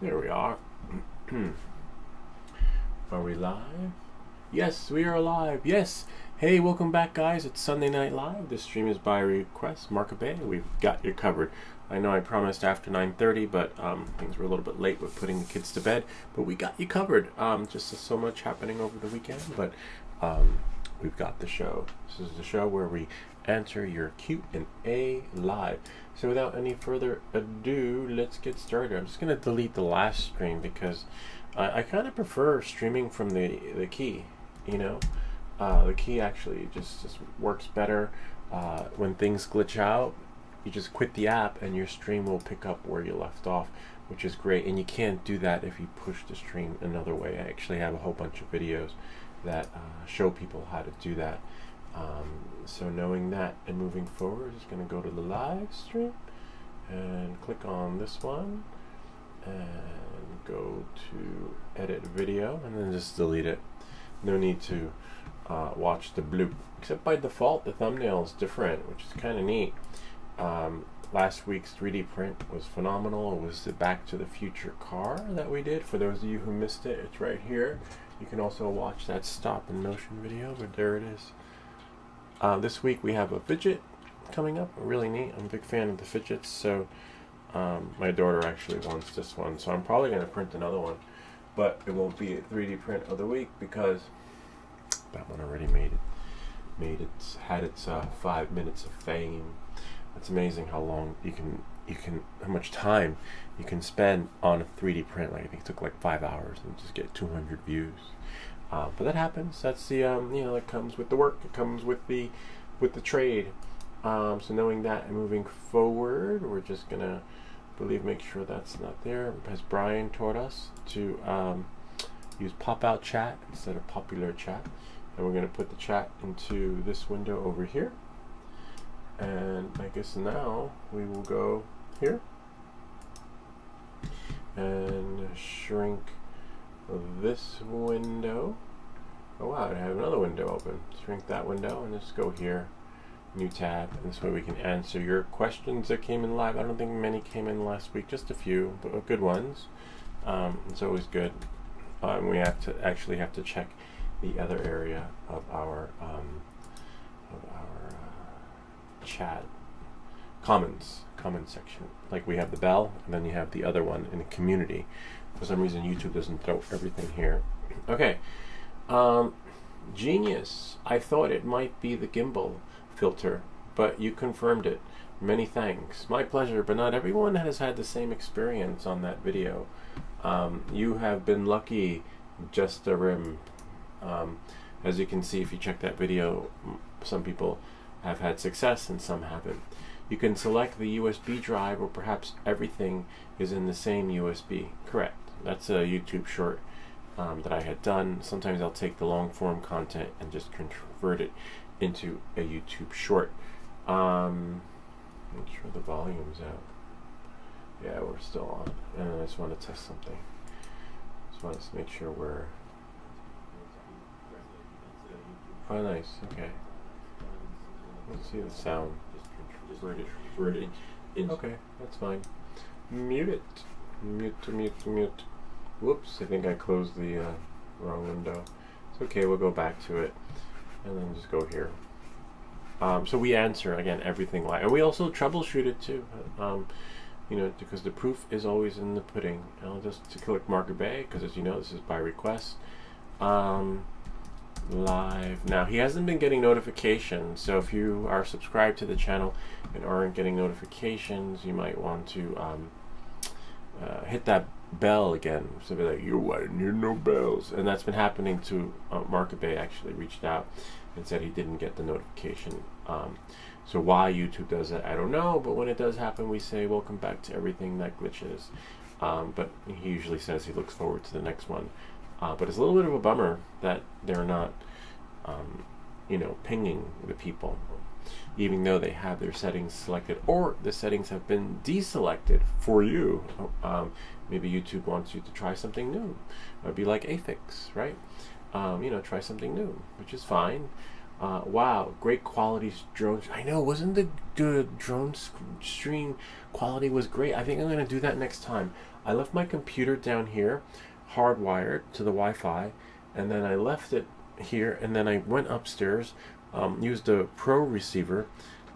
There we are. Are we live? Yes, we are live. Yes. Hey, welcome back, guys. It's Sunday Night Live. This stream is by request. Marka Bay, we've got you covered. I know I promised after 9:30, but things were a little bit late with putting the kids to bed. But we got you covered. Just so much happening over the weekend, but we've got the show. This is the show where we answer your Q&A live. So without any further ado, let's get started. I'm just going to delete the last stream because I kind of prefer streaming from the key, you know. The key actually just works better. When things glitch out, you just quit the app and your stream will pick up where you left off, which is great. And you can't do that if you push the stream another way. I actually have a whole bunch of videos that show people how to do that. So knowing that and moving forward, just going to go to the live stream and click on this one and go to edit video and then just delete it. No need to watch the bloop, except by default the thumbnail is different, which is kind of neat. Last week's 3D print was phenomenal. It was the Back to the Future car that we did. For those of you who missed it, it's right here. You can also watch that stop and motion video, but there it is. This week we have a fidget coming up, really neat. I'm a big fan of the fidgets, so my daughter actually wants this one, so I'm probably going to print another one, but it won't be a 3D print of the week because that one already had its 5 minutes of fame. It's amazing how long how much time you can spend on a 3D print. Like I think it took like 5 hours and just get 200 views. But that happens. That's the it comes with the work. It comes with the trade. So knowing that and moving forward, we're just gonna make sure that's not there. As Brian taught us to use pop-out chat instead of popular chat, and we're gonna put the chat into this window over here. And I guess now we will go here and shrink this window. Oh wow, I have another window open. Shrink that window and just go here, new tab, and this way we can answer your questions that came in live. I don't think many came in last week, just a few, but good ones. It's always good. We have to check the other area of our chat comments section. Like we have the bell, and then you have the other one in the community. For some reason YouTube doesn't throw everything here. Okay. Genius. I thought it might be the gimbal filter, but you confirmed it. Many thanks. My pleasure, but not everyone has had the same experience on that video. You have been lucky, just a rim. As you can see if you check that video, some people have had success and some haven't. You can select the USB drive, or perhaps everything is in the same USB. Correct. That's a YouTube short that I had done. Sometimes I'll take the long form content and just convert it into a YouTube short. Make sure the volume's out. Yeah, we're still on. And I just want to test something. Just want to make sure we're... Oh, nice. Okay. Let's see the sound. Convert it. Okay, that's fine. Mute it. Mute. Whoops, I think I closed the wrong window. It's okay, we'll go back to it and then just go here. So we answer, again, everything live. And we also troubleshoot it too, because the proof is always in the pudding. I'll just click Marka Bay, because as you know, this is by request. Live. Now, he hasn't been getting notifications, so if you are subscribed to the channel and aren't getting notifications, you might want to hit that bell again. So be like, why didn't hear no bells? And that's been happening to Marka Bay. Actually reached out and said he didn't get the notification. So why YouTube does that, I don't know, but when it does happen, we say welcome back to everything that glitches. But he usually says he looks forward to the next one. But it's a little bit of a bummer that they're not pinging the people, even though they have their settings selected, or the settings have been deselected for you. Maybe YouTube wants you to try something new. It'd be like Afix, right? Try something new, which is fine. Wow, great quality drone. I know, wasn't the drone stream quality was great. I think I'm gonna do that next time. I left my computer down here, hardwired to the Wi-Fi, and then I left it here, and then I went upstairs, used a Pro receiver,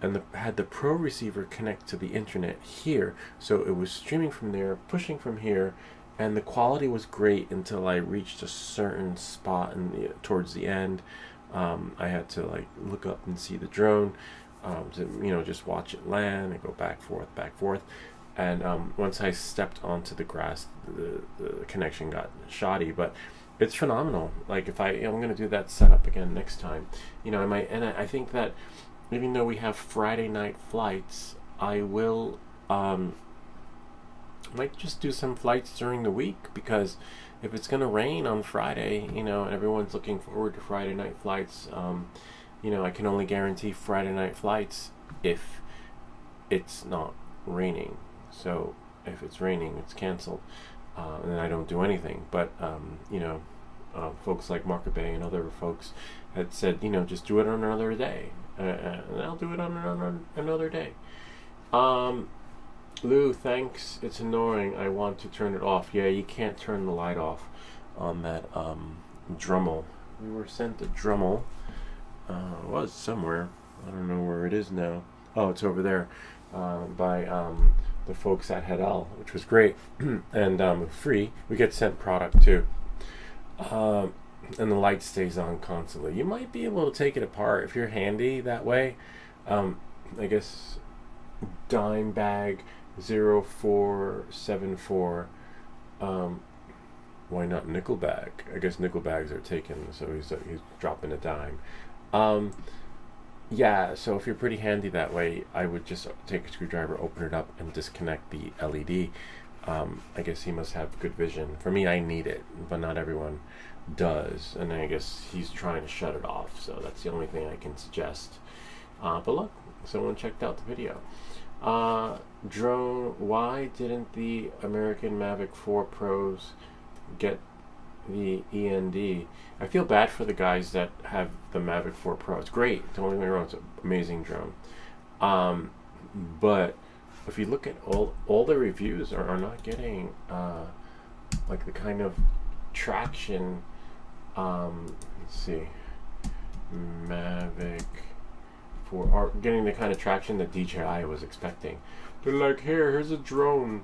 and had the Pro receiver connect to the internet here, so it was streaming from there, pushing from here, and the quality was great until I reached a certain spot towards the end. I had to like look up and see the drone, to just watch it land and go back forth, and once I stepped onto the grass, the connection got shoddy, but it's phenomenal. Like if I'm gonna do that setup again next time, I think that even though we have Friday night flights, I will might just do some flights during the week, because if it's gonna rain on Friday, and everyone's looking forward to Friday night flights, I can only guarantee Friday night flights if it's not raining. So if it's raining, it's canceled, and then I don't do anything. But folks like Marka Bay and other folks had said, just do it on another day, and I'll do it on another day. Lou, thanks. It's annoying. I want to turn it off. Yeah, you can't turn the light off on that Dremel. We were sent a Dremel. It was somewhere. I don't know where it is now. Oh, it's over there by the folks at Hedel, which was great and free. We get sent product too. And the light stays on constantly. You might be able to take it apart if you're handy that way. I guess Dime Bag 0474. Why not nickel bag? I guess nickel bags are taken, so he's dropping a dime. Yeah, so if you're pretty handy that way, I would just take a screwdriver, open it up, and disconnect the LED. I guess he must have good vision. For me, I need it, but not everyone does, and I guess he's trying to shut it off, so that's the only thing I can suggest. But look, someone checked out the video. Drone, why didn't the American Mavic 4 Pros get the END? I feel bad for the guys that have the Mavic 4 Pro. It's great, don't get me wrong, it's an amazing drone. But if you look at all the reviews are not getting like the kind of traction. Let's see, Mavic 4 are getting the kind of traction that DJI was expecting. They're like, here's a drone,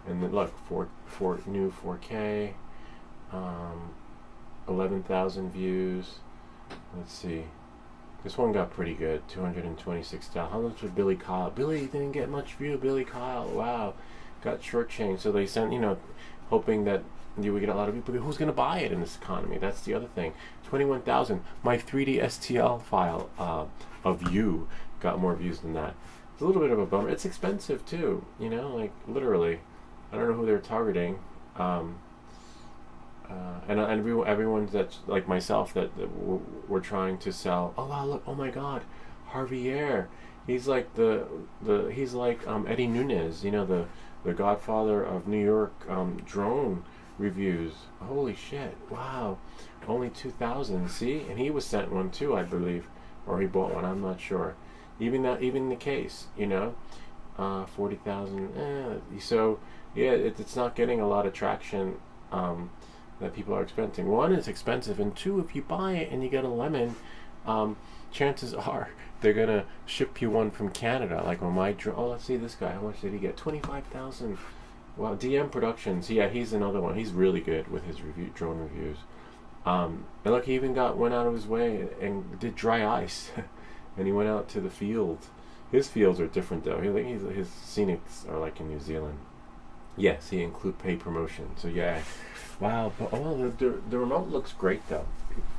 and then look, new 4K, 11,000 views. Let's see, this one got pretty good, 226,000. How much was Billy Kyle? Billy didn't get much view. Billy Kyle, wow, got shortchanged. So they sent, hoping that you would get a lot of people. Who's going to buy it in this economy? That's the other thing. 21,000. My 3D STL file of you got more views than that. It's a little bit of a bummer. It's expensive too, like literally. I don't know who they're targeting. And everyone that's like myself that we're trying to sell. Oh wow, look! Oh my God, Javier. He's like he's like Eddie Nunez. The godfather of New York drone reviews. Holy shit! Wow, only 2,000. See, and he was sent one too, I believe, or he bought one. I'm not sure. Even the case, 40,000. So yeah, it's not getting a lot of traction. That people are expecting. One, it's expensive, and two, if you buy it and you get a lemon, chances are they're gonna ship you one from Canada. Like on my drone. Oh, let's see this guy. How much did he get? 25,000. Wow, DM Productions. Yeah, he's another one. He's really good with his drone reviews. And look, he even went out of his way and did dry ice, and he went out to the field. His fields are different though. His scenics are like in New Zealand. Yes, he include paid promotion. So yeah. Wow, but the remote looks great though.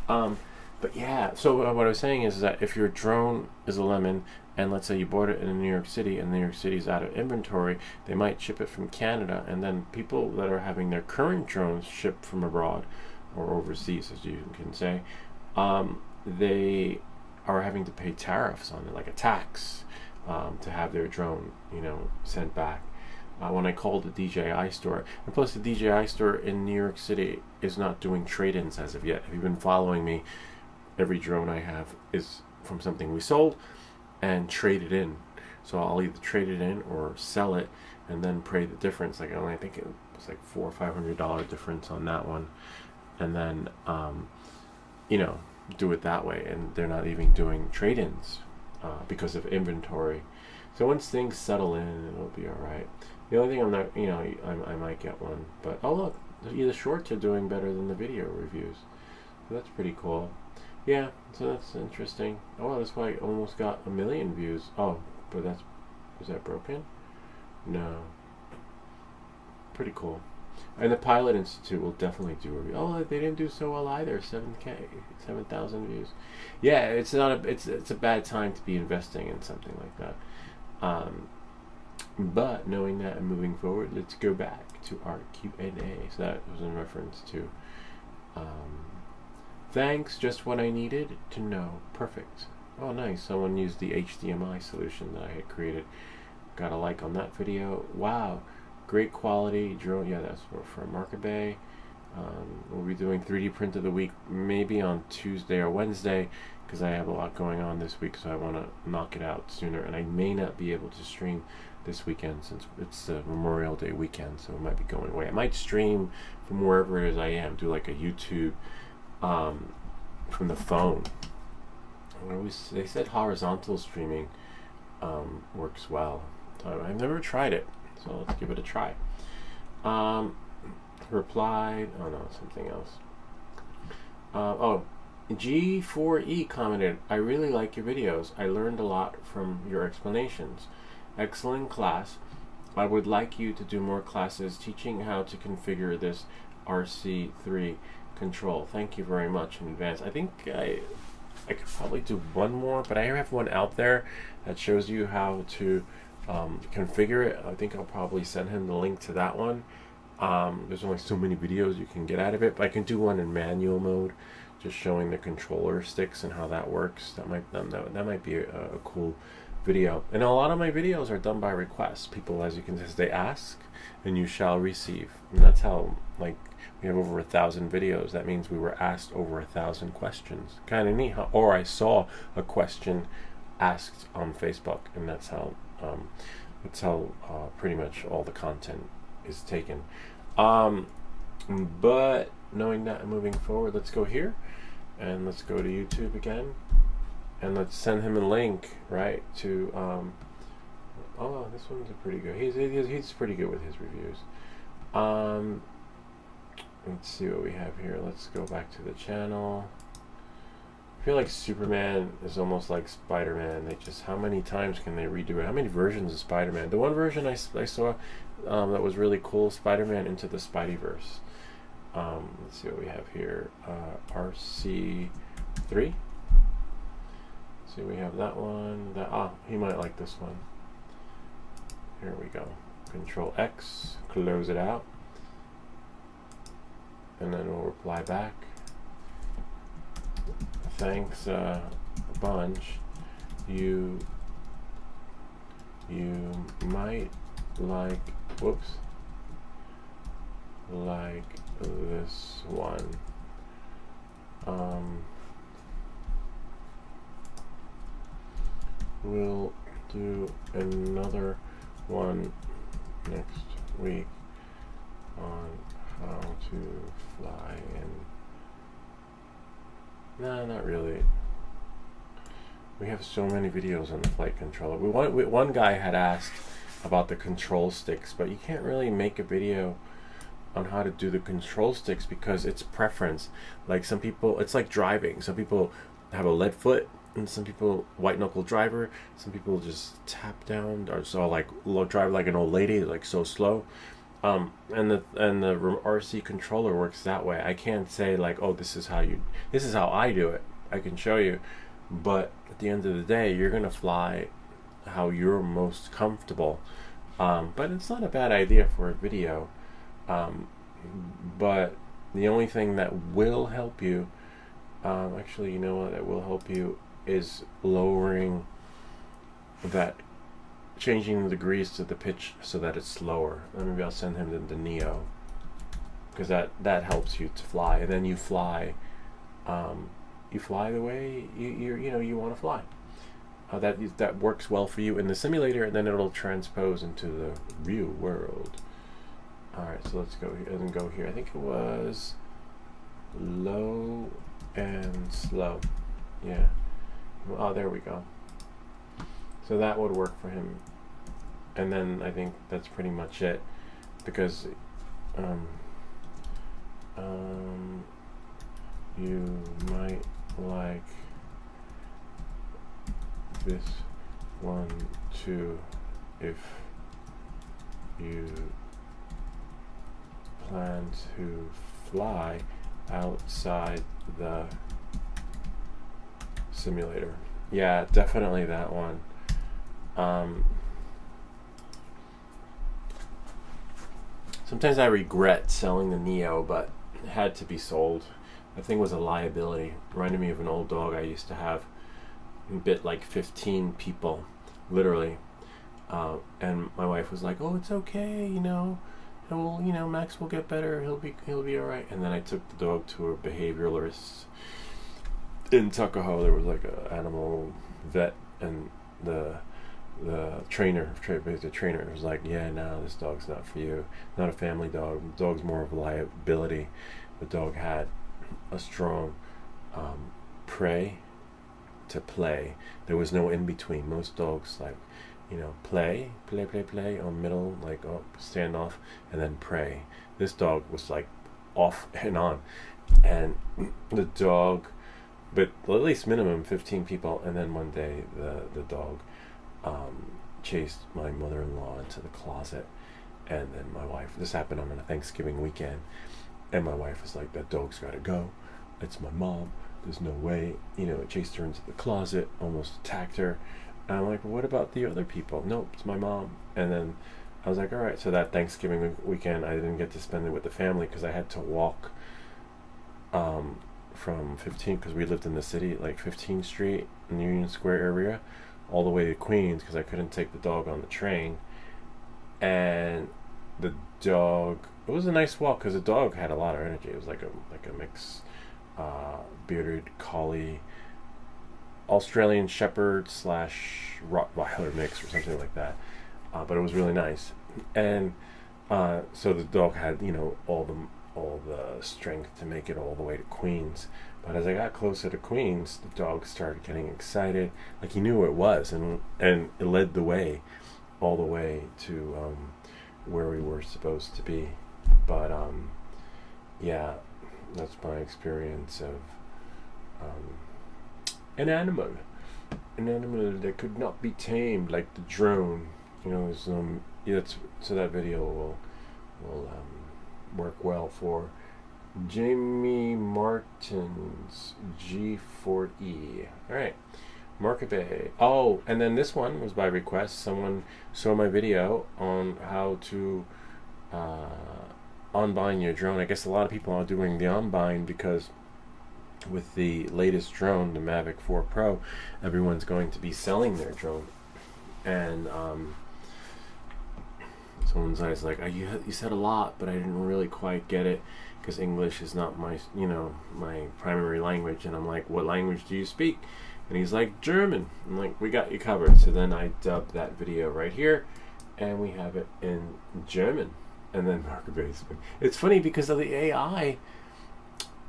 But yeah, so what I was saying is that if your drone is a lemon, and let's say you bought it in New York City, and New York City's out of inventory, they might ship it from Canada, and then people that are having their current drones shipped from abroad, or overseas, as you can say, they are having to pay tariffs on it, like a tax, to have their drone, sent back. When I called the DJI store, and plus the DJI store in New York City is not doing trade-ins as of yet. If you've been following me, every drone I have is from something we sold and trade it in. So I'll either trade it in or sell it, and then pay the difference. Like I think it was like $400 or $500 difference on that one, and then you know, do it that way. And they're not even doing trade-ins because of inventory. So once things settle in, it'll be all right. The only thing I'm not, you know, I might get one, but oh look, the shorts are doing better than the video reviews, so that's pretty cool. Yeah, so that's interesting. Oh, that's why I almost got 1 million views. Oh, but is that broken? No. Pretty cool. And the Pilot Institute will definitely do a review. Oh, they didn't do so well either. 7K, 7,000 views. Yeah, it's not it's a bad time to be investing in something like that. But knowing that and moving forward, let's go back to our Q&A. So that was in reference to thanks, just what I needed to know. Perfect. Oh, nice. Someone used the HDMI solution that I had created. Got a like on that video. Wow. Great quality drone. Yeah, that's for Marka Bay. We'll be doing 3D print of the week maybe on Tuesday or Wednesday, because I have a lot going on this week, so I want to knock it out sooner. And I may not be able to stream this weekend since it's the Memorial Day weekend, so it might be going away. I might stream from wherever it is I am, do like a YouTube from the phone. They said horizontal streaming works well. I've never tried it, so let's give it a try. Replied, oh no, something else. G4E commented, I really like your videos. I learned a lot from your explanations. Excellent class. I would like you to do more classes teaching how to configure this RC3 control. Thank you very much in advance. I think I could probably do one more, but I have one out there that shows you how to configure it. I think I'll probably send him the link to that one. There's only so many videos you can get out of it, but I can do one in manual mode, just showing the controller sticks and how that works. That might be a cool video. And a lot of my videos are done by request. People, as you can see, they ask and you shall receive. And that's how, like, we have over 1,000 videos. That means we were asked over 1,000 questions. Kind of neat, huh? Or I saw a question asked on Facebook, and that's how pretty much all the content is taken. But knowing that and moving forward, let's go here and let's go to YouTube again, and let's send him a link, right, to oh, this one's a pretty good. He's pretty good with his reviews. Let's see what we have here. Let's go back to the channel. I feel like Superman is almost like Spider-Man. They just, how many times can they redo it? How many versions of Spider-Man? The one version I saw that was really cool, Spider-Man Into the Spideyverse. Let's see what we have here. RC3. See, we have that one. He might like this one. Here we go. Control X, close it out, and then we'll reply back. Thanks a bunch. You might like, like this one. We'll do another one next week on how to fly in. No, not really. We have so many videos on the flight controller. One guy had asked about the control sticks, but you can't really make a video on how to do the control sticks because it's preference. Like some people, it's like driving. Some people have a lead foot, and some people white knuckle driver. Some people just tap down, or so like drive like an old lady, like so slow. And the RC controller works that way. I can't say like, oh, this is how I do it. I can show you, but at the end of the day, you're gonna fly how you're most comfortable. But it's not a bad idea for a video. But the only thing that will help you, actually, you know what, that will help you is lowering that, changing the degrees to the pitch so that it's slower. Maybe I'll send him the Neo, because that helps you to fly, and then you fly you fly the way you want to fly. That works well for you in the simulator, and then it'll transpose into the real world. All right, so let's go here and go here. I think it was low and slow. Yeah. Oh, there we go. So that would work for him. And then I think that's pretty much it, because you might like this one too if you plan to fly outside the simulator. Yeah, definitely that one. Sometimes I regret selling the Neo, but it had to be sold. That thing was a liability. Reminded me of an old dog I used to have. It bit like 15 people, literally. And my wife was like, "Oh, it's okay, Max will get better. He'll be all right." And then I took the dog to a behavioralist in Tuckahoe. There was like an animal vet, and the trainer was like, "Yeah, no, this dog's not for you. Not a family dog. The dog's more of a liability." The dog had a strong prey to play. There was no in between. Most dogs play on middle, like stand off, and then prey. This dog was like off and on, and the dog, but at least minimum 15 people. And then one day the dog chased my mother-in-law into the closet, and then my wife. This happened on a Thanksgiving weekend, and my wife was like, "That dog's got to go. It's my mom. There's no way." It chased her into the closet, almost attacked her. And I'm like, "Well, what about the other people?" "Nope, it's my mom." And then I was like, all right. So that Thanksgiving weekend, I didn't get to spend it with the family because I had to walk from 15, because we lived in the city, like 15th Street in the Union Square area, all the way to Queens, because I couldn't take the dog on the train. And the dog, it was a nice walk because the dog had a lot of energy. It was like a mix, bearded collie, Australian Shepherd / Rottweiler mix or something like that. But it was really nice. And so the dog had all the strength to make it all the way to Queens. But as I got closer to Queens, the dog started getting excited, like he knew where it was, and it led the way all the way to where we were supposed to be. But yeah, that's my experience of an animal that could not be tamed, like the drone. So that video will work well for Jamie Martin's G4E. All right, Markabe. Oh, and then this one was by request. Someone saw my video on how to unbind your drone. I guess a lot of people are doing the unbind because with the latest drone, the Mavic 4 Pro, everyone's going to be selling their drone. And someone's always like, you said a lot, but I didn't really quite get it because English is not my primary language. And I'm like, what language do you speak? And he's like, German. I'm like, we got you covered. So then I dubbed that video right here, and we have it in German. And then Marker Basement. It's funny because of the AI.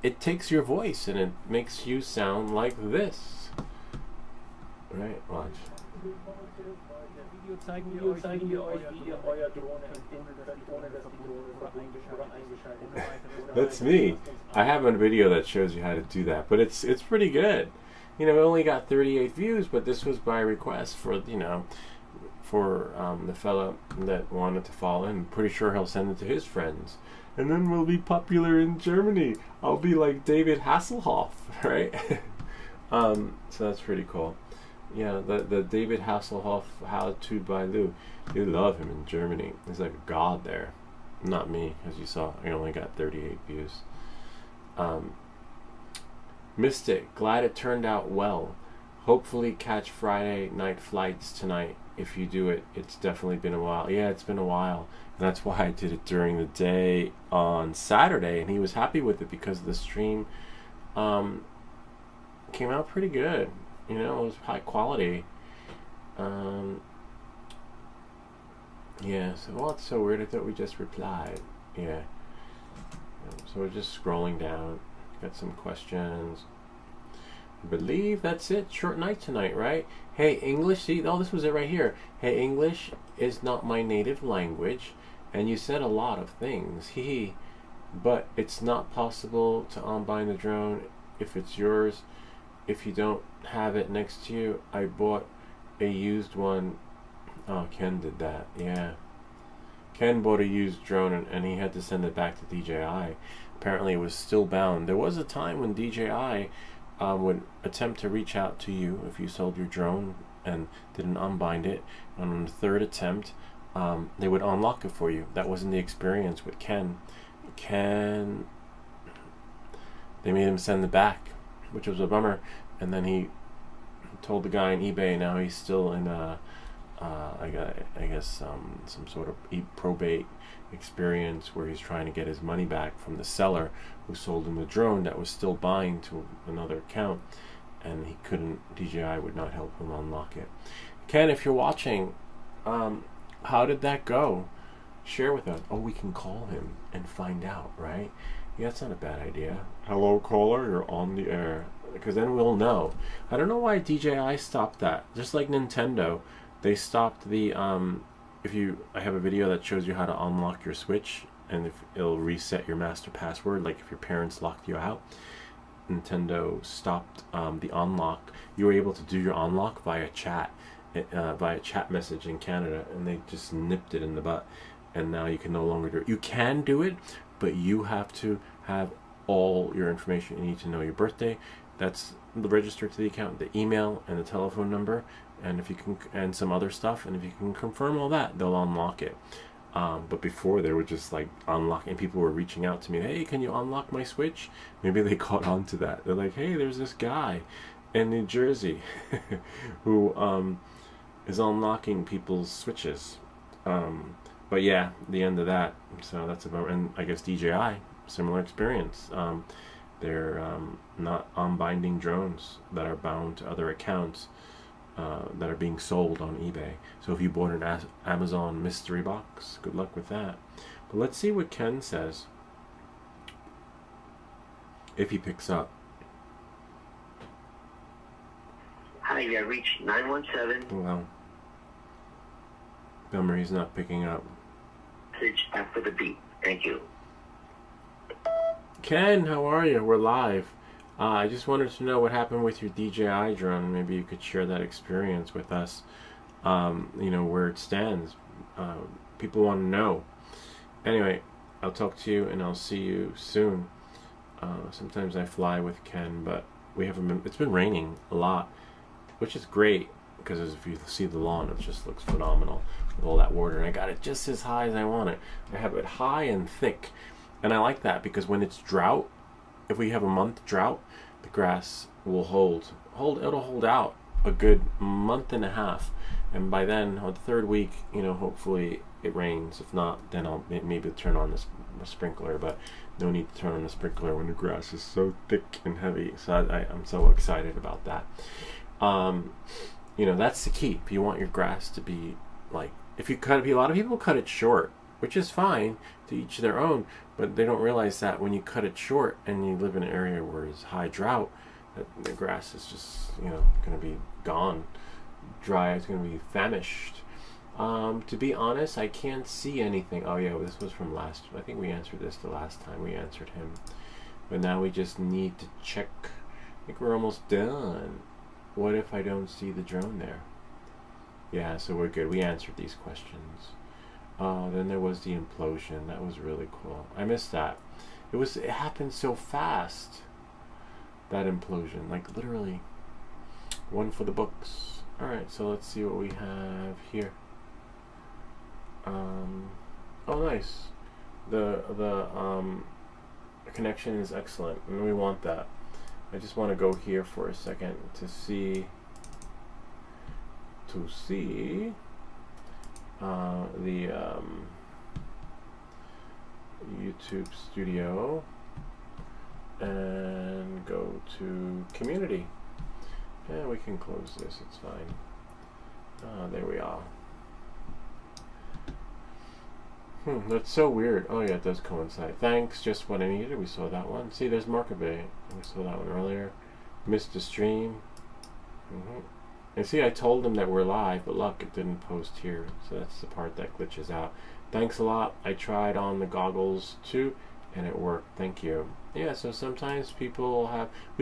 It takes your voice and it makes you sound like this. Right? Watch. That's me. I have a video that shows you how to do that, but it's pretty good. It only got 38 views, but this was by request for the fella that wanted to follow in. I'm pretty sure he'll send it to his friends. And then we'll be popular in Germany. I'll be like David Hasselhoff, right? So that's pretty cool. Yeah, the David Hasselhoff How to by Lou. They love him in Germany. He's like a god there. Not me, as you saw. I only got 38 views. Mystic, glad it turned out well. Hopefully catch Friday night flights tonight. If you do it, it's definitely been a while. Yeah, it's been a while. And that's why I did it during the day on Saturday, and he was happy with it because the stream came out pretty good. You know, it was high quality. Yeah, so what's so weird? I thought we just replied. Yeah. So we're just scrolling down. Got some questions. I believe that's it. Short night tonight, right? Hey, English. See, oh, this was it right here. Hey, English is not my native language, and you said a lot of things. Hee. But it's not possible to unbind the drone if it's yours. If you don't have it next to you, I bought a used one. Oh, Ken did that. Yeah. Ken bought a used drone and he had to send it back to DJI. Apparently it was still bound. There was a time when DJI would attempt to reach out to you if you sold your drone and didn't unbind it. And on the third attempt, they would unlock it for you. That wasn't the experience with Ken. They made him send it back, which was a bummer. And then he told the guy on eBay, now he's still in I guess some sort of probate experience where he's trying to get his money back from the seller who sold him the drone that was still buying to another account, and he couldn't. DJI would not help him unlock it. Ken, if you're watching, how did that go? Share with us. Oh, we can call him and find out, right? Yeah, that's not a bad idea. Hello, caller, you're on the air. Because then we'll know. I don't know why DJI stopped that. Just like Nintendo, they stopped the I have a video that shows you how to unlock your Switch, and if it'll reset your master password, like if your parents locked you out. Nintendo stopped the unlock. You were able to do your unlock via chat message in Canada, and they just nipped it in the butt. And now you can no longer do it. You can do it, but you have to have all your information. You need to know your birthday. That's registered to the account, the email and the telephone number, and if you can, and some other stuff. And if you can confirm all that, they'll unlock it. But before, they were just like unlocking. People were reaching out to me, hey, can you unlock my Switch? Maybe they caught on to that. They're like, hey, there's this guy in New Jersey who is unlocking people's Switches. But yeah, the end of that. So that's about, and I guess DJI, similar experience. They're not unbinding drones that are bound to other accounts that are being sold on eBay. So if you bought an Amazon mystery box, good luck with that. But let's see what Ken says, if he picks up. Hi, you reached 917. Well, bummer, he's not picking up. Message after the beep. Thank you. Ken, how are you? We're live. I just wanted to know what happened with your DJI drone. Maybe you could share that experience with us. You know, where it stands. People want to know. Anyway, I'll talk to you and I'll see you soon. Sometimes I fly with Ken, but we haven't been. It's been raining a lot, which is great because if you see the lawn, it just looks phenomenal with all that water. And I got it just as high as I want it. I have it high and thick. And I like that because when it's drought, if we have a month drought, the grass will it'll hold out a good month and a half. And by then, on the third week, you know, hopefully it rains. If not, then I'll maybe turn on this sprinkler, but no need to turn on the sprinkler when the grass is so thick and heavy. So I'm so excited about that. You know, that's the key. If you want your grass to be like, a lot of people cut it short, which is fine, to each their own, but they don't realize that when you cut it short and you live in an area where there's high drought, that the grass is just, you know, going to be gone, dry, it's going to be famished. To be honest, I can't see anything. Oh yeah, this was from I think we answered this the last time we answered him, but now we just need to check. I think we're almost done. What if I don't see the drone there? Yeah, so we're good. We answered these questions. Then there was the implosion. That was really cool. I missed that. It happened so fast. That implosion, like literally, one for the books. All right, so let's see what we have here. Oh, nice. The connection is excellent, and we want that. I just want to go here for a second to see the YouTube studio and go to community. Yeah, we can close this. It's fine. There we are. That's so weird. Oh yeah, it does coincide. Thanks, just what I needed. We saw that one. See, there's Markabay. We saw that one earlier. Missed the stream. And see, I told them that we're live, but look, it didn't post here. So that's the part that glitches out. Thanks a lot. I tried on the goggles too, and it worked. Thank you. Yeah, so sometimes we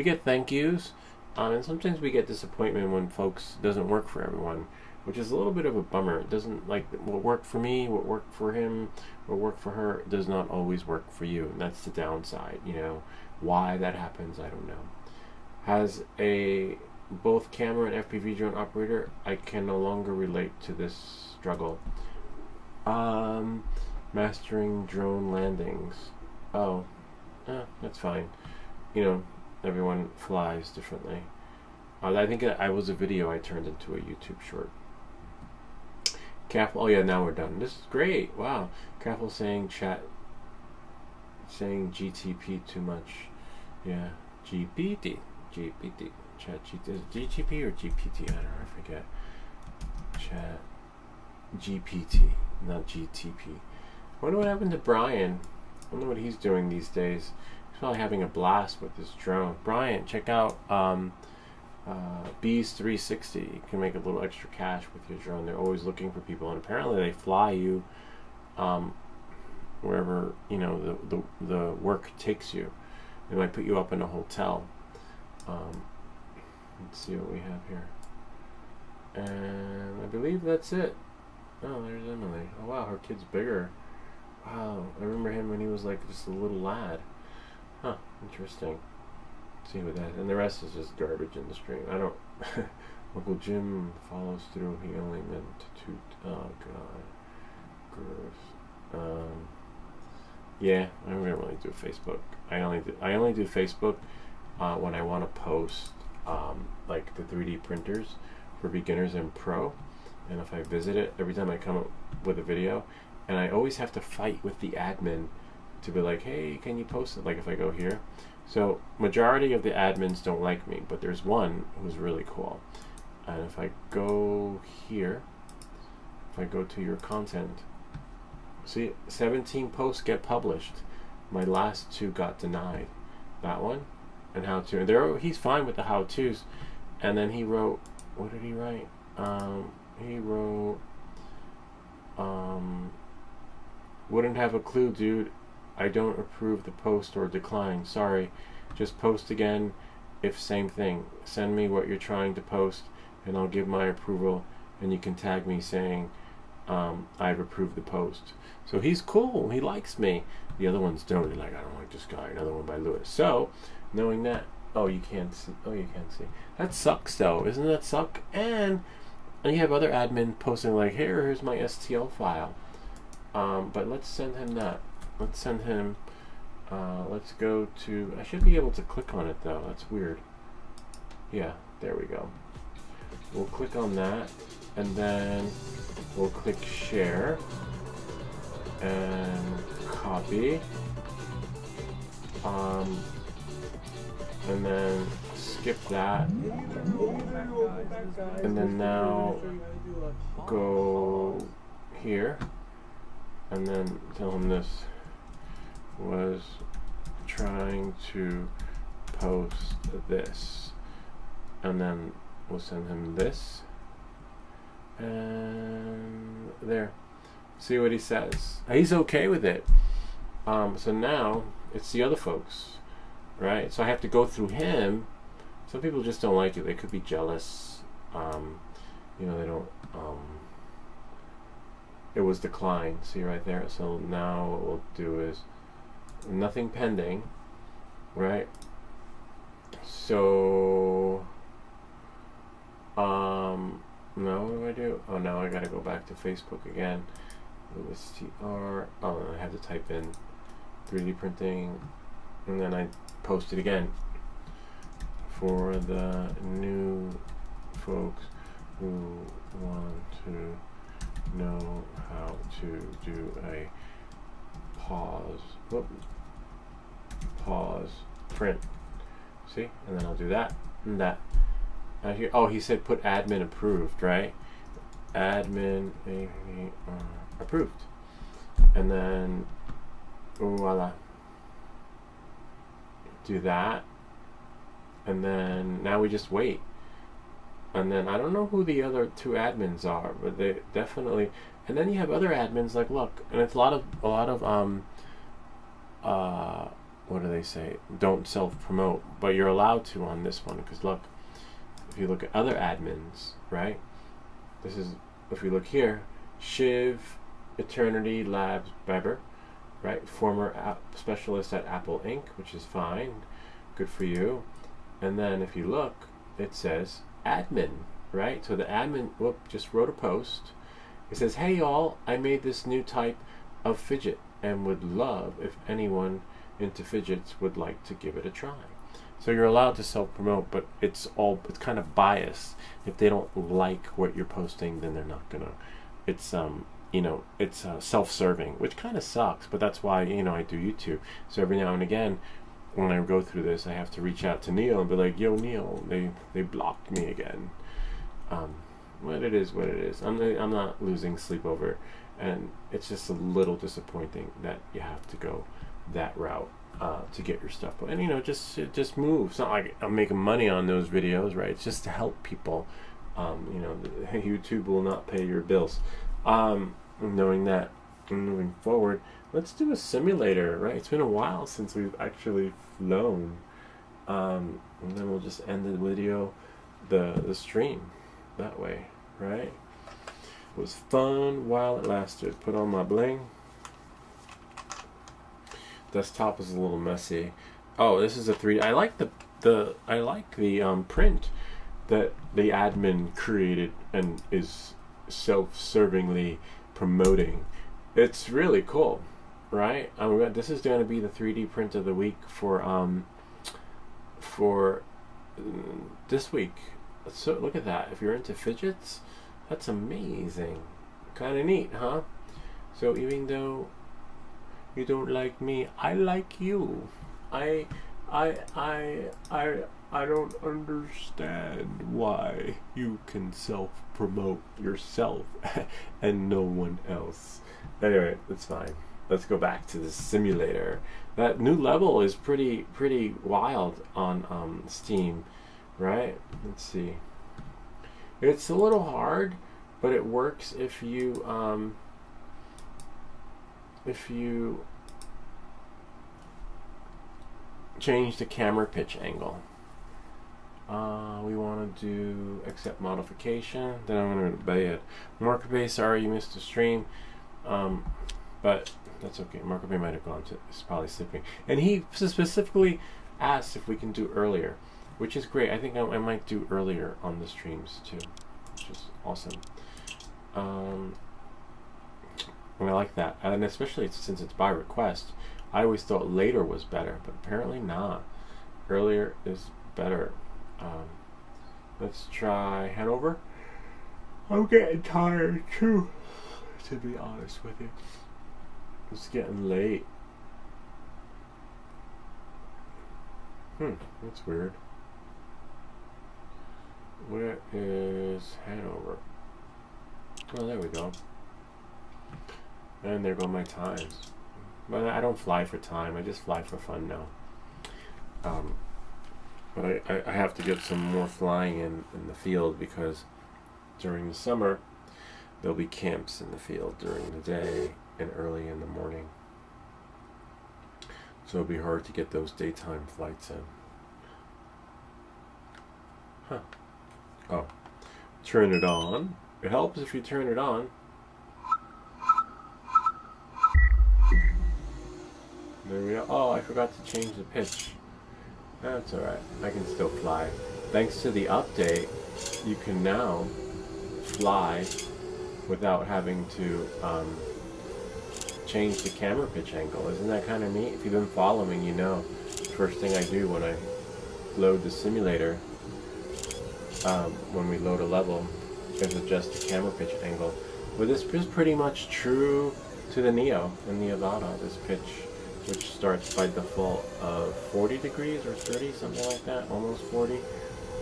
get thank yous, and sometimes we get disappointment when folks doesn't work for everyone, which is a little bit of a bummer. It doesn't, like, what worked for me, what worked for him, what worked for her, does not always work for you, and that's the downside, you know. Why that happens, I don't know. Has a both camera and FPV drone operator, I can no longer relate to this struggle. Mastering drone landings. Oh, that's fine. You know, everyone flies differently. I think I was a video I turned into a YouTube short. Careful. Oh yeah, now we're done. This is great. Wow. Careful saying GTP too much. Yeah. GPT. Chat GPT. Is it GTP or GPT? I don't know. I forget. Chat GPT, not GTP. I wonder what happened to Brian. I wonder what he's doing these days. He's probably having a blast with his drone. Brian, check out Bees 360. You can make a little extra cash with your drone. They're always looking for people, and apparently they fly you wherever, you know, the work takes you. They might put you up in a hotel. Let's see what we have here. And I believe that's it. Oh, there's Emily. Oh wow, her kid's bigger. Wow, I remember him when he was like just a little lad. Huh, interesting. Let's see what that is. And the rest is just garbage in the stream. I don't... Uncle Jim follows through. He only meant to toot. Oh god. Gross. Yeah, I don't really do Facebook. I only do Facebook when I want to post like the 3D printers for beginners and pro. And if I visit it, every time I come up with a video, and I always have to fight with the admin to be like, hey, can you post it? Like if I go here. So majority of the admins don't like me, but there's one who's really cool. And if I go here, if I go to your content, see, 17 posts get published. My last 2 got denied. That one and how to. And he's fine with the how-tos. And then he wrote, what did he write? He wrote, wouldn't have a clue, dude. I don't approve the post or decline. Sorry. Just post again if same thing. Send me what you're trying to post and I'll give my approval, and you can tag me saying I've approved the post. So he's cool. He likes me. The other ones don't. They're like, I don't like this guy. Another one by Lewis. So, knowing that, oh, you can't see. Oh, you can't see. That sucks, though. Isn't that suck? And you have other admin posting like, here's my STL file. But let's send him that. Let's send him. Let's go to. I should be able to click on it though. That's weird. Yeah, there we go. We'll click on that, and then we'll click share and copy. And then skip that, and then now go here, and then tell him this was trying to post this, and then we'll send him this, and there. See what he says. He's okay with it. So now it's the other folks, right? So I have to go through him. Some people just don't like it. They could be jealous. You know, they don't. It was declined. See right there. So now what we'll do is nothing pending, right? So no, what do I do? Oh, now I gotta go back to Facebook again. Lewis TR. Oh, I have to type in 3D printing, and then I post it again for the new folks who want to know how to do a pause print. See, and then I'll do that and that, Here, oh, he said put admin approved, right? Admin approved. And then, voila. Do that. And then now we just wait. And then I don't know who the other two admins are, but they definitely. And then you have other admins like, look, and it's a lot of what do they say? Don't self-promote, but you're allowed to on this one, because look, if you look at other admins, right? This is, if we look here, Shiv, Eternity Labs Weber, right? Former specialist at Apple Inc., which is fine, good for you. And then if you look, it says admin, right? So the admin, just wrote a post. It says, hey y'all, I made this new type of fidget and would love if anyone into fidgets would like to give it a try. So you're allowed to self-promote, but it's kind of biased. If they don't like what you're posting, then they're not gonna. It's it's self-serving, which kind of sucks, but that's why I do YouTube. So every now and again, when I go through this, I have to reach out to Neil and be like, yo Neil, they blocked me again. What it is, what it is. I'm not losing sleep over, and it's just a little disappointing that you have to go that route to get your stuff. And just move. It's not like I'm making money on those videos, right? It's just to help people. YouTube will not pay your bills. Knowing that, and moving forward, let's do a simulator, right? It's been a while since we've actually flown. And then we'll just end the video, the stream that way, right? It was fun while it lasted. Put on my bling. Desktop is a little messy. Oh, this is a 3D. I like the print that the admin created and is self-servingly promoting. It's really cool, right? This is going to be the 3D print of the week for this week. So look at that. If you're into fidgets, that's amazing. Kind of neat, huh? So even though you don't like me, I like you. I don't understand why you can self-promote yourself and no one else. Anyway, that's fine. Let's go back to the simulator. That new level is pretty wild on Steam, right? Let's see. It's a little hard, but it works if you change the camera pitch angle. We want to do accept modification. Then I'm going to obey it. Markabe, sorry you missed the stream, but that's okay. Markabe might have gone to. It's probably sleeping, and he specifically asked if we can do earlier, which is great. I think I might do earlier on the streams too, which is awesome. And I like that, and especially since it's by request. I always thought later was better, but apparently not. Earlier is better. Let's try Hanover. I'm getting tired too, to be honest with you. It's getting late. That's weird. Where is Hanover? Oh, there we go. And there go my times. But I don't fly for time. I just fly for fun now. But I have to get some more flying in the field, because during the summer there'll be camps in the field during the day and early in the morning. So it'll be hard to get those daytime flights in. Oh. Turn it on. It helps if you turn it on. There we go. Oh, I forgot to change the pitch. That's alright. I can still fly. Thanks to the update, you can now fly without having to change the camera pitch angle. Isn't that kind of neat? If you've been following, you know. First thing I do when I load the simulator, when we load a level, is adjust the camera pitch angle. But this is pretty much true to the Neo and the Avata, this pitch, which starts by default of 40 degrees or 30, something like that, almost 40.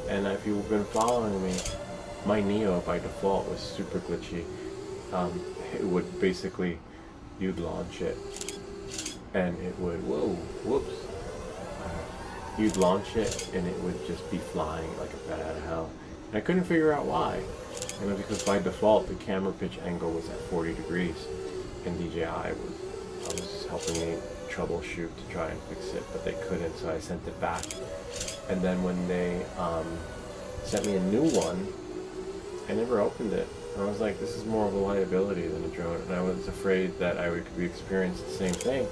And if you've been following me, my Neo by default was super glitchy. It would basically, you'd launch it, and it would, whoops. You'd launch it, and it would just be flying like a bat out of hell. And I couldn't figure out why. And it was because by default, the camera pitch angle was at 40 degrees. And DJI was helping me troubleshoot to try and fix it, but they couldn't, so I sent it back. And then when they sent me a new one, I never opened it. I was like, this is more of a liability than a drone, and I was afraid that I would experience the same thing.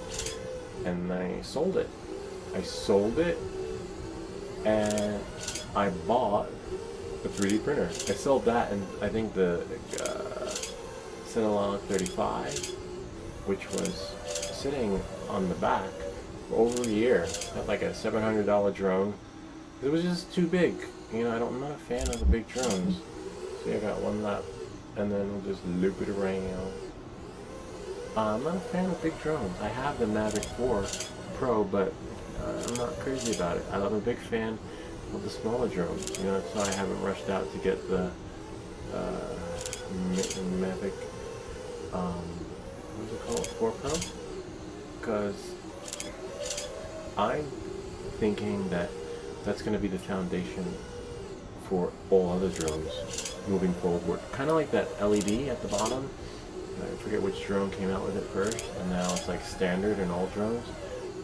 And I sold it. And I bought a 3D printer. I sold that, and I think the Cinelog 35, which was sitting on the back for over a year, at like a $700 drone. It was just too big. You know, I'm not a fan of the big drones. So I got one lap, and then we'll just loop it around. I'm not a fan of big drones. I have the Mavic 4 Pro, but I'm not crazy about it. I'm a big fan of the smaller drones. You know, so I haven't rushed out to get the Mavic, what's it called, 4 Pro? Because I'm thinking that that's going to be the foundation for all other drones moving forward. Kind of like that LED at the bottom. I forget which drone came out with it first, and now it's like standard in all drones.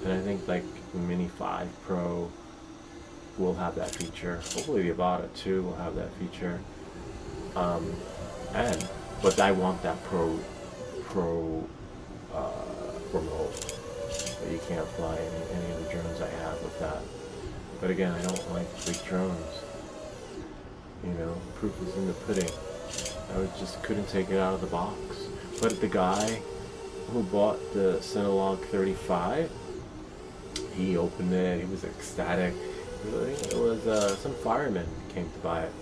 And I think like the Mini 5 Pro will have that feature. Hopefully the Avata 2 will have that feature. But I want that Pro remote. But you can't fly any of the drones I have with that. But again, I don't like big drones. You know, proof is in the pudding. I just couldn't take it out of the box. But the guy who bought the Cinelog 35, he opened it, he was ecstatic. It was some fireman came to buy it.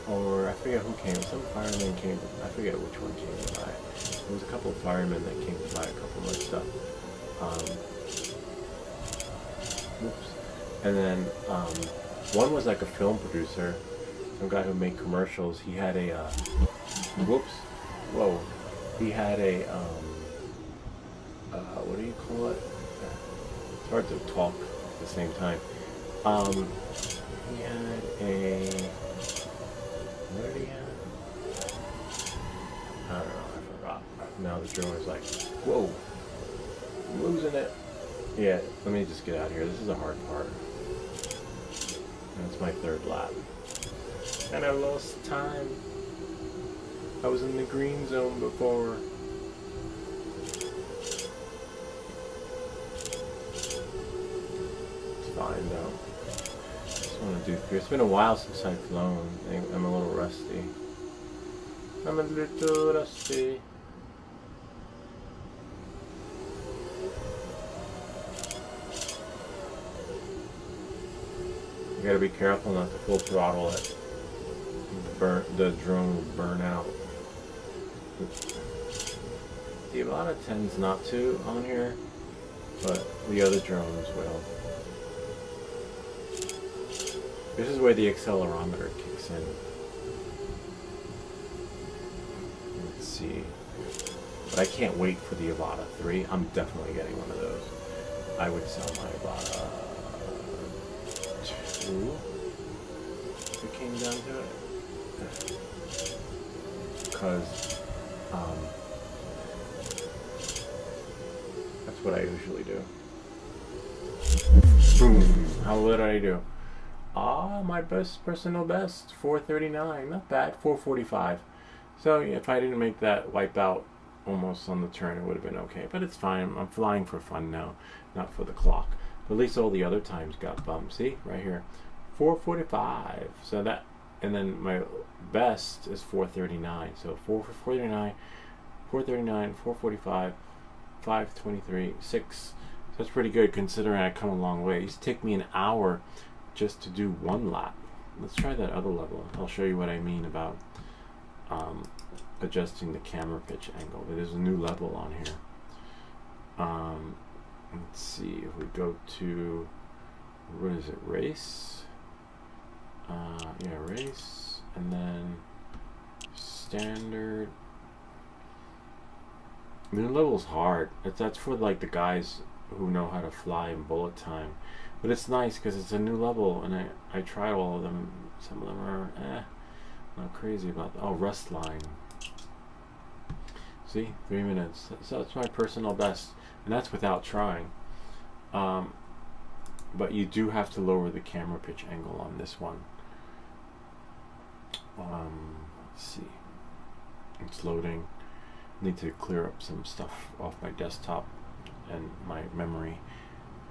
Or I forget who came, some fireman came, I forget which one came to buy it. There was a couple of firemen that came to buy a couple of stuff. And then one was like a film producer, some guy who made commercials. He had a, he had a, what do you call it? It's hard to talk at the same time. He had a, what did he have? I don't know, I forgot. Now the drone is like, whoa, I'm losing it. Yeah, let me just get out of here. This is the hard part. That's my third lap. And I lost time. I was in the green zone before. It's fine though. Just want to do 3. It's been a while since I've flown. I'm a little rusty. I'm a little rusty. You gotta be careful not to full throttle it. The drone will burn out. The Avata tends not to on here, but the other drones will. This is where the accelerometer kicks in. Let's see. But I can't wait for the Avata 3. I'm definitely getting one of those. I would sell my Avata 2 if it came down to it. Because that's what I usually do. Boom. How did I do? My best personal best, 439. Not bad. 445. So if I didn't make that wipeout almost on the turn, it would have been okay. But it's fine. I'm flying for fun now, not for the clock. But at least all the other times got bumped. See? Right here. 445. So that, and then my best is 439. So 439, 445, 523, 6. So that's pretty good considering I come a long way. It used to take me an hour just to do one lap. Let's try that other level. I'll show you what I mean about adjusting the camera pitch angle. There's a new level on here. Let's see if we go to, what is it, race? Yeah, race, and then standard. New level's hard. That's for like the guys who know how to fly in bullet time. But it's nice because it's a new level, and I tried all of them. Some of them are not crazy about that. Oh, rust line. See, 3 minutes. So that's my personal best, and that's without trying. But you do have to lower the camera pitch angle on this one. Let's see. It's loading. Need to clear up some stuff off my desktop and my memory,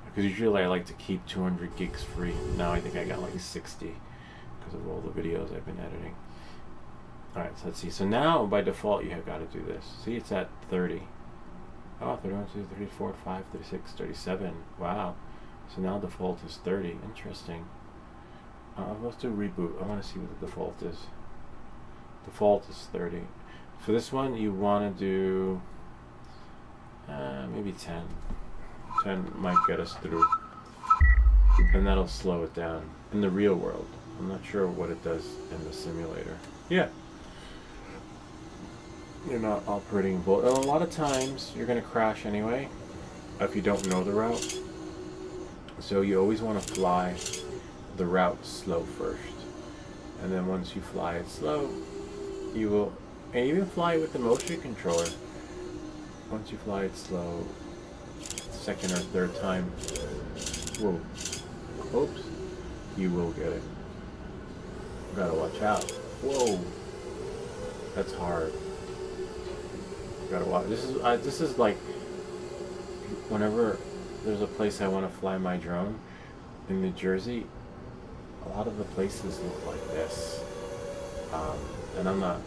because usually I like to keep 200 gigs free. Now I think I got like 60 because of all the videos I've been editing. Alright, so let's see. So now by default you have got to do this. See, it's at 30. Oh, 31, 32, 34, 35, 36, 37. Wow. So now default is 30. Interesting. Let's do reboot. I want to see what the default is. Default is 30. For this one, you want to do maybe 10. 10 might get us through. And that'll slow it down in the real world. I'm not sure what it does in the simulator. Yeah. You're not operating bullet. A lot of times, you're going to crash anyway if you don't know the route. So you always want to fly the route slow first. And then once you fly it slow, you will... And even fly it with the motion controller. Once you fly it slow, second or third time, whoa, oops, you will get it. You gotta watch out. Whoa, that's hard. You gotta watch. This is like whenever there's a place I want to fly my drone in New Jersey. A lot of the places look like this, and I'm not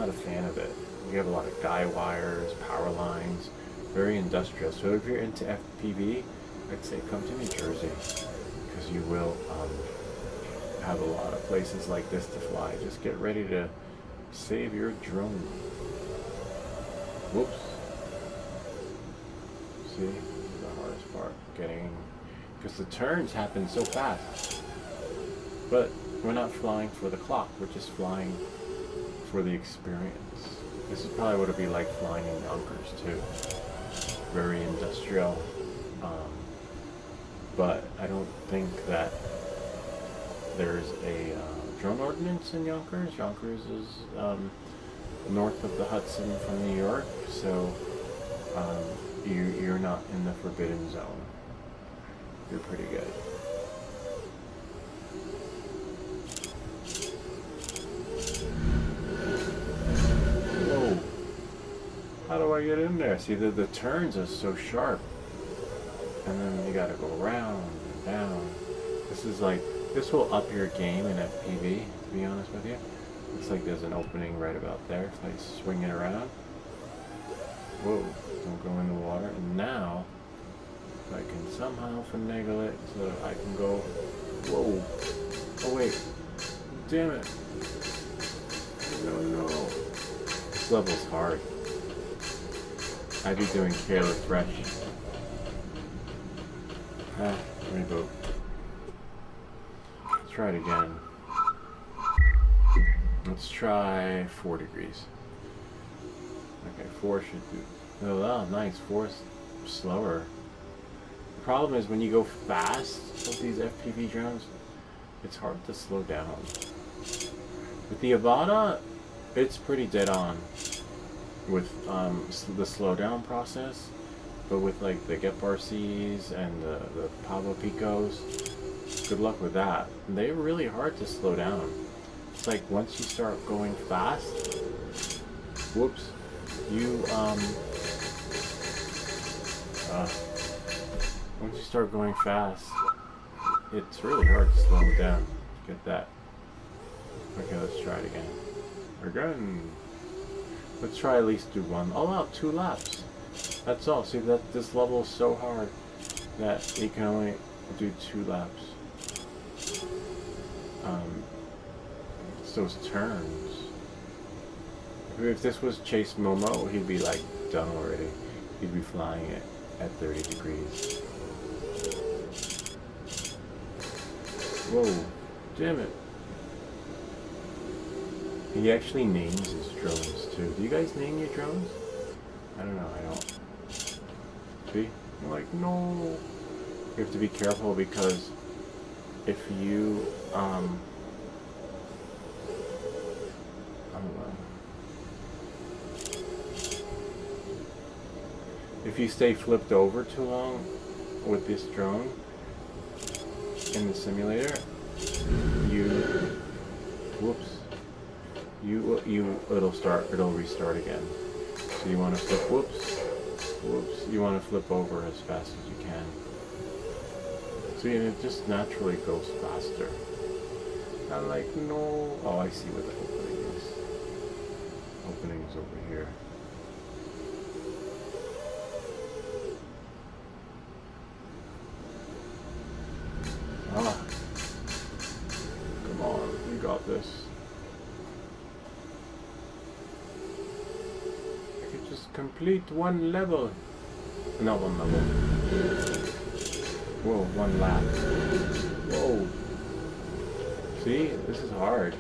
a fan of it. You have a lot of guy wires, power lines, very industrial. So if you're into FPV, I'd say come to New Jersey, because you will have a lot of places like this to fly. Just get ready to save your drone. Whoops. See, this is the hardest part, because the turns happen so fast. But we're not flying for the clock, we're just flying for the experience. This is probably what it'd be like flying in Yonkers too. Very industrial. But I don't think that there's a drone ordinance in Yonkers. Yonkers is north of the Hudson from New York, so you're not in the forbidden zone. You're pretty good. How do I get in there? See, the turns are so sharp. And then you gotta go around and down. This will up your game in FPV, to be honest with you. Looks like there's an opening right about there. If I swing it around. Whoa, don't go in the water. And now, if I can somehow finagle it so that I can go, whoa. Oh wait, damn it. No. This level's hard. I'd be doing careless fresh. Reboot. Let's try it again. Let's try 4 degrees. Okay, 4 should do. Oh, nice. 4's slower. The problem is when you go fast with these FPV drones, it's hard to slow down. With the Avata, it's pretty dead on with the slowdown process, but with like the Gepard Cs and the Pavo Picos, good luck with that. They're really hard to slow down. It's like once you start going fast, whoops, once you start going fast, it's really hard to slow them down. Get that. Okay, let's try it again. Again. Let's try at least do one. Oh wow, 2 laps. That's all. See, that this level is so hard that you can only do 2 laps. It's those turns. If this was Chase Momo, he'd be like done already. He'd be flying it at 30 degrees. Whoa, damn it. He actually names his drones too. Do you guys name your drones? I don't know, I don't. See? I'm like, no. You have to be careful because if you, I don't know. If you stay flipped over too long with this drone in the simulator, it'll restart again. So you want to flip, you want to flip over as fast as you can. So it just naturally goes faster. I'm like, no. Oh, I see what the opening is. Opening is over here. Ah. Come on, you got this. I could just complete one level. Not one level. Whoa, one lap. Whoa. See, this is hard.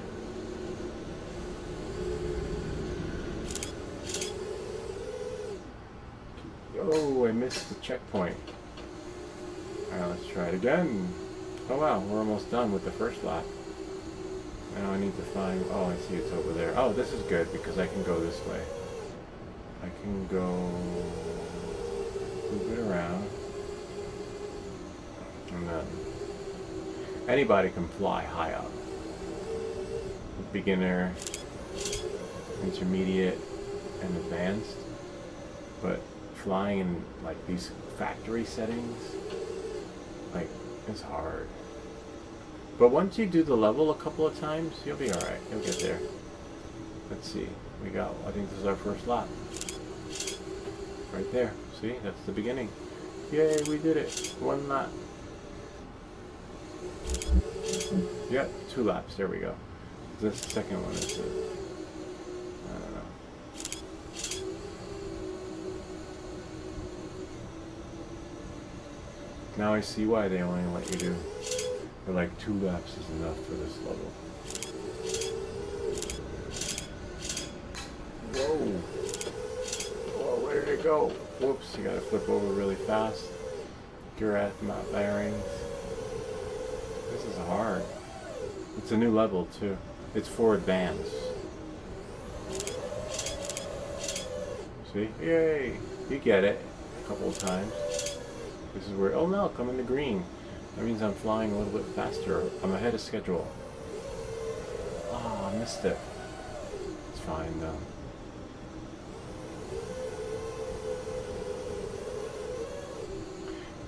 Oh, I missed the checkpoint. Alright, let's try it again. Oh wow, we're almost done with the first lap. Now I need to find... Oh, I see it's over there. Oh, this is good because I can go this way. I can go... move it around. And then... anybody can fly high up. Beginner, intermediate, and advanced. But flying in like these factory settings, like, it's hard. But once you do the level a couple of times, you'll be alright. You'll get there. Let's see. We got, I think this is our first lap. Right there. See? That's the beginning. Yay, we did it. One lap. Yep, 2 laps. There we go. This second one is I don't know. Now I see why they only let you do. They're like 2 laps is enough for this level. Whoa! Whoa, where did it go? Whoops! You gotta flip over really fast. You're at my bearings. This is hard. It's a new level too. It's for advanced. See? Yay! You get it a couple of times. This is where, oh no, I'm in the green. That means I'm flying a little bit faster. I'm ahead of schedule. Oh, I missed it. It's fine though.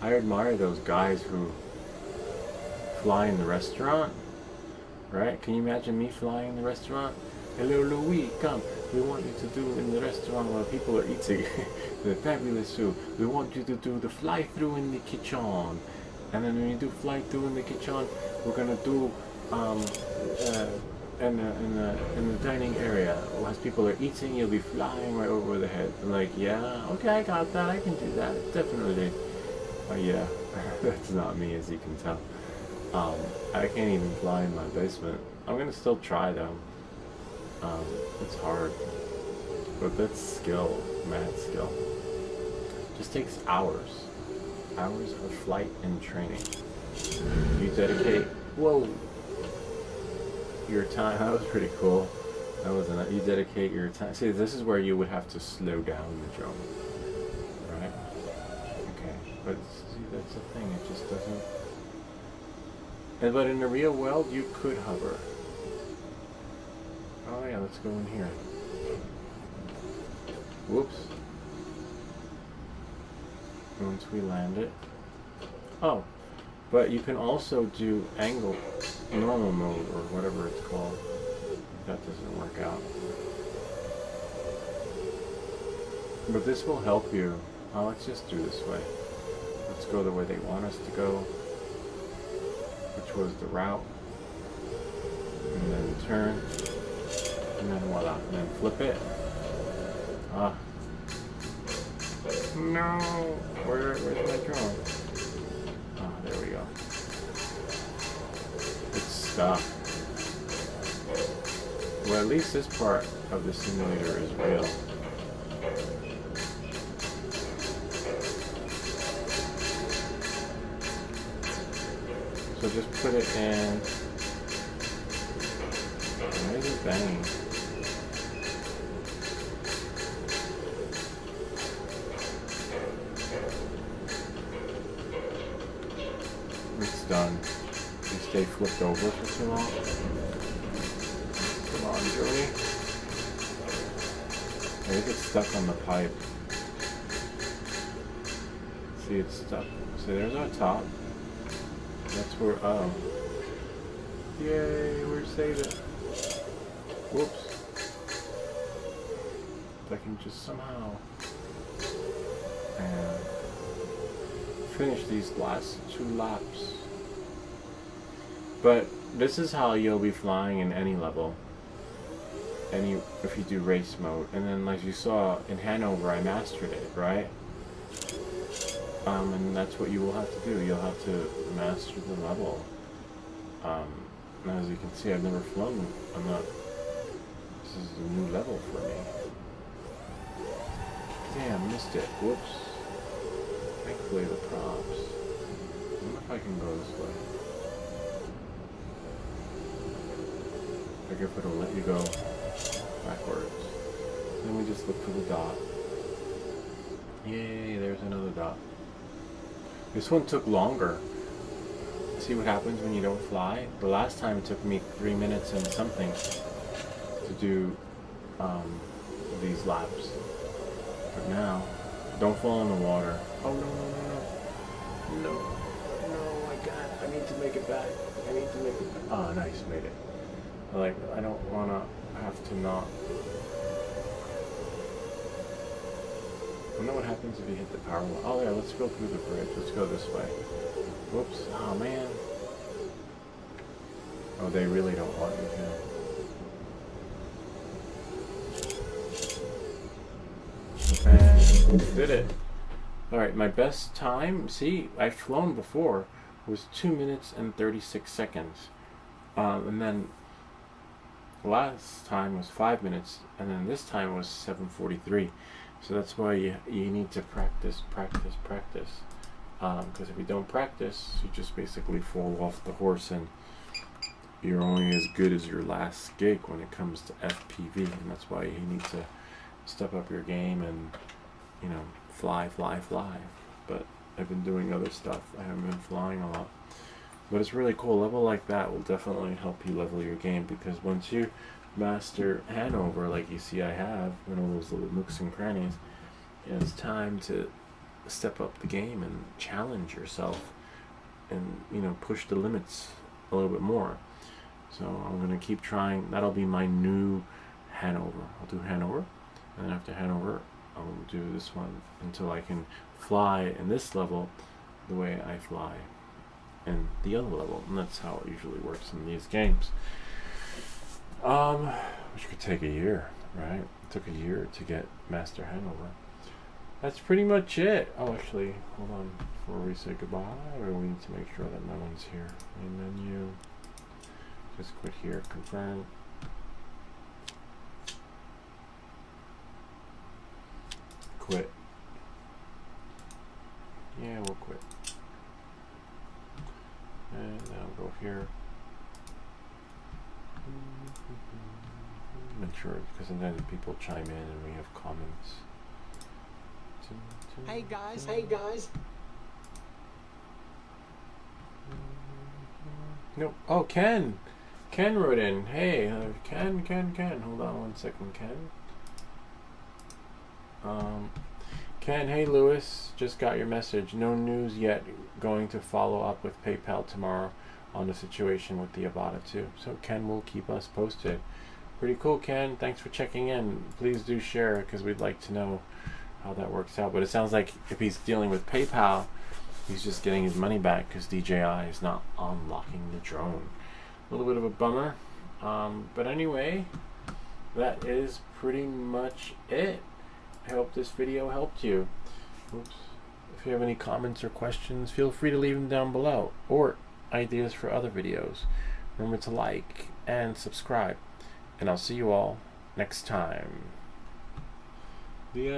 I admire those guys who fly in the restaurant. Right? Can you imagine me flying in the restaurant? Hello, Louis, come. We want you to do in the restaurant while people are eating the fabulous food. We want you to do the fly-through in the kitchen. And then when you do fly-through in the kitchen, we're gonna do in the dining area. As people are eating, you'll be flying right over the head. I'm like, yeah, okay, I got that. I can do that. Definitely. Yeah, that's not me, as you can tell. I can't even fly in my basement. I'm gonna still try though. It's hard, but that's skill, mad skill. Just takes hours of flight and training. You dedicate, whoa, your time. That was pretty cool. That was you dedicate your time. See, this is where you would have to slow down the drone, right? Okay, but see, that's the thing. It just doesn't. But in the real world, you could hover. Oh yeah, let's go in here. Whoops. Once we land it. Oh, but you can also do angle, normal mode, or whatever it's called. If that doesn't work out. But this will help you. Oh, let's just do this way. Let's go the way they want us to go. Which was the route. And then turn. And then voila. And then flip it. Ah. No! Where's my drone? Ah, there we go. It's stuck. Well, at least this part of the simulator is real. So just put it in. Why is it banging? It's done. You stay flipped over for too long. Come on, Joey. I think it's stuck on the pipe. See, it's stuck. See, there's our top. That's where, oh. Yay, we're saving. Whoops. If I can just somehow finish these last 2 laps. But this is how you'll be flying in any level. If you do race mode. And then like you saw in Hanover, I mastered it, right? And that's what you will have to do. You'll have to master the level. As you can see, I've never flown. This is a new level for me. Damn, missed it. Whoops. Thankfully the props. I wonder if I can go this way. I guess it'll let you go backwards. Then we just look for the dot. Yay, there's another dot. This one took longer. See what happens when you don't fly? The last time it took me 3 minutes and something to do these laps. But now, don't fall in the water. Oh no, no, no, no. No, no, I need to make it back. I need to make it back. Oh, nice, made it. I don't want to have to not. I don't know what happens if you hit the power wall. Oh yeah, let's go through the bridge. Let's go this way. Whoops. Oh man. Oh, they really don't want you to. And did it. Alright, my best time, see, I've flown before, was 2 minutes and 36 seconds. And then last time was 5 minutes, and then this time was 7:43. So that's why you need to practice. Because if you don't practice, you just basically fall off the horse, and you're only as good as your last gig when it comes to FPV. And that's why you need to step up your game and, fly. But I've been doing other stuff. I haven't been flying a lot. But it's really cool. A level like that will definitely help you level your game, because once you master Hanover, like you see I have, and all those little nooks and crannies, it's time to step up the game and challenge yourself and, push the limits a little bit more. So I'm going to keep trying. That'll be my new Hanover. I'll do Hanover, and then after Hanover, I'll do this one until I can fly in this level the way I fly in the other level. And that's how it usually works in these games. Which could take a year, right? It took a year to get Master Hanover. That's pretty much it. Oh, actually, hold on. Before we say goodbye, we need to make sure that no one's here. Main menu. Just quit here. Confirm. Quit. Yeah, we'll quit. And now go here. Make sure, because sometimes people chime in and we have comments. Hey guys. No. Oh, Ken. Ken wrote in. Hey, Ken. Hold on one second, Ken. Ken, hey Lewis, just got your message. No news yet. Going to follow up with PayPal tomorrow on the situation with the Avata 2. So Ken will keep us posted. Pretty cool, Ken. Thanks for checking in. Please do share, because we'd like to know how that works out. But it sounds like if he's dealing with PayPal, he's just getting his money back because DJI is not unlocking the drone. A little bit of a bummer. But anyway, that is pretty much it. I hope this video helped you. Oops. If you have any comments or questions, feel free to leave them down below, or ideas for other videos. Remember to like and subscribe. and I'll see you all next time. The